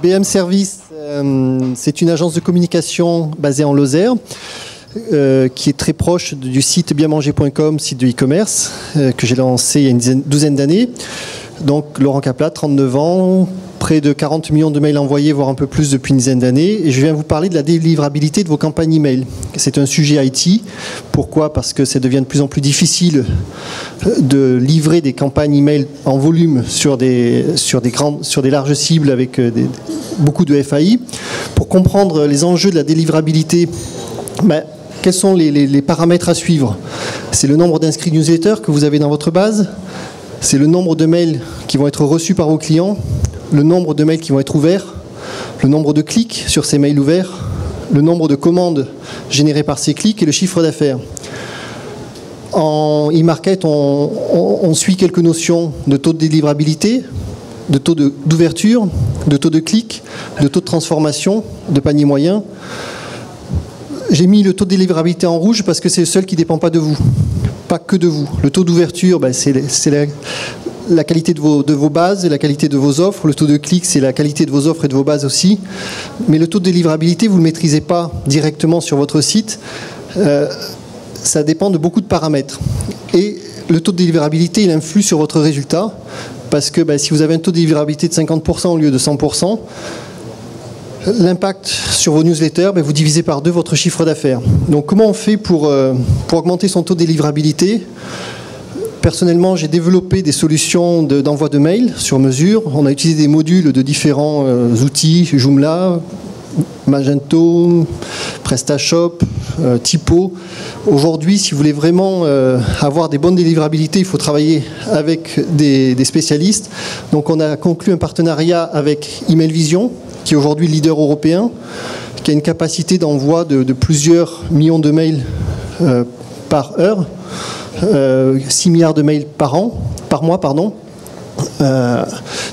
BM Service, c'est une agence de communication basée en Lozère, qui est très proche du site bienmanger.com, site de e-commerce, que j'ai lancé il y a une douzaine d'années. Donc Laurent Caplat, 39 ans, près de 40 millions de mails envoyés, voire un peu plus depuis une dizaine d'années. Et je viens vous parler de la délivrabilité de vos campagnes email. C'est un sujet IT. Pourquoi ? Parce que ça devient de plus en plus difficile de livrer des campagnes email en volume sur des larges cibles avec beaucoup de FAI. Pour comprendre les enjeux de la délivrabilité, quels sont les paramètres à suivre ? C'est le nombre d'inscrits newsletter que vous avez dans votre base. C'est le nombre de mails qui vont être reçus par vos clients, le nombre de mails qui vont être ouverts, le nombre de clics sur ces mails ouverts, le nombre de commandes générées par ces clics et le chiffre d'affaires. En e-market, on suit quelques notions de taux de délivrabilité, de taux d'ouverture, de taux de clic, de taux de transformation, de panier moyen. J'ai mis le taux de délivrabilité en rouge parce que c'est le seul qui ne dépend pas de vous. Pas que de vous. Le taux d'ouverture, c'est la qualité de vos bases et la qualité de vos offres. Le taux de clic, c'est la qualité de vos offres et de vos bases aussi. Mais le taux de délivrabilité, vous ne le maîtrisez pas directement sur votre site. Ça dépend de beaucoup de paramètres. Et le taux de délivrabilité, il influe sur votre résultat. Parce que si vous avez un taux de délivrabilité de 50% au lieu de 100%, l'impact sur vos newsletters, vous divisez par 2 votre chiffre d'affaires. Donc comment on fait pour augmenter son taux de délivrabilité ? Personnellement, j'ai développé des solutions d'envoi de mails sur mesure. On a utilisé des modules de différents outils, Joomla, Magento, PrestaShop, Typo. Aujourd'hui, si vous voulez vraiment avoir des bonnes délivrabilités, il faut travailler avec des spécialistes. Donc on a conclu un partenariat avec Emailvision, qui est aujourd'hui leader européen, qui a une capacité d'envoi de plusieurs millions de mails par heure, 6 milliards de mails par mois.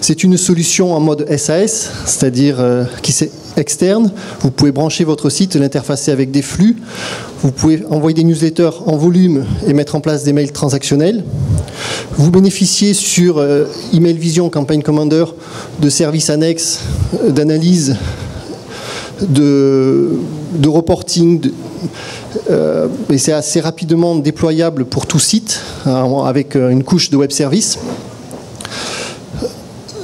C'est une solution en mode SAS, c'est-à-dire qui est externe. Vous pouvez brancher votre site, l'interfacer avec des flux. Vous pouvez envoyer des newsletters en volume et mettre en place des mails transactionnels. Vous bénéficiez sur Emailvision Campaign Commander de services annexes, d'analyse, de reporting, et c'est assez rapidement déployable pour tout site, avec une couche de web service.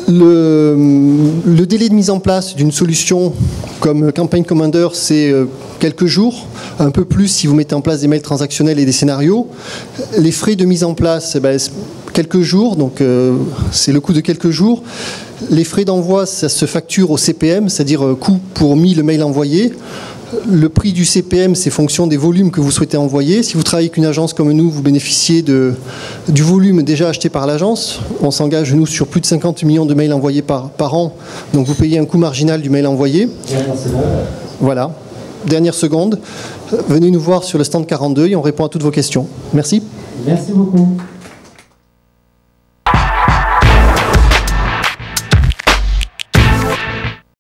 Le délai de mise en place d'une solution comme Campaign Commander, c'est quelques jours, un peu plus si vous mettez en place des mails transactionnels et des scénarios. Les frais de mise en place, quelques jours, donc c'est le coût de quelques jours. Les frais d'envoi, ça se facture au CPM, c'est-à-dire coût pour 1000 mails envoyés. Le prix du CPM, c'est fonction des volumes que vous souhaitez envoyer. Si vous travaillez avec une agence comme nous, vous bénéficiez du volume déjà acheté par l'agence. On s'engage, nous, sur plus de 50 millions de mails envoyés par an. Donc vous payez un coût marginal du mail envoyé. Voilà. Dernière seconde. Venez nous voir sur le stand 42 et on répond à toutes vos questions. Merci. Merci beaucoup.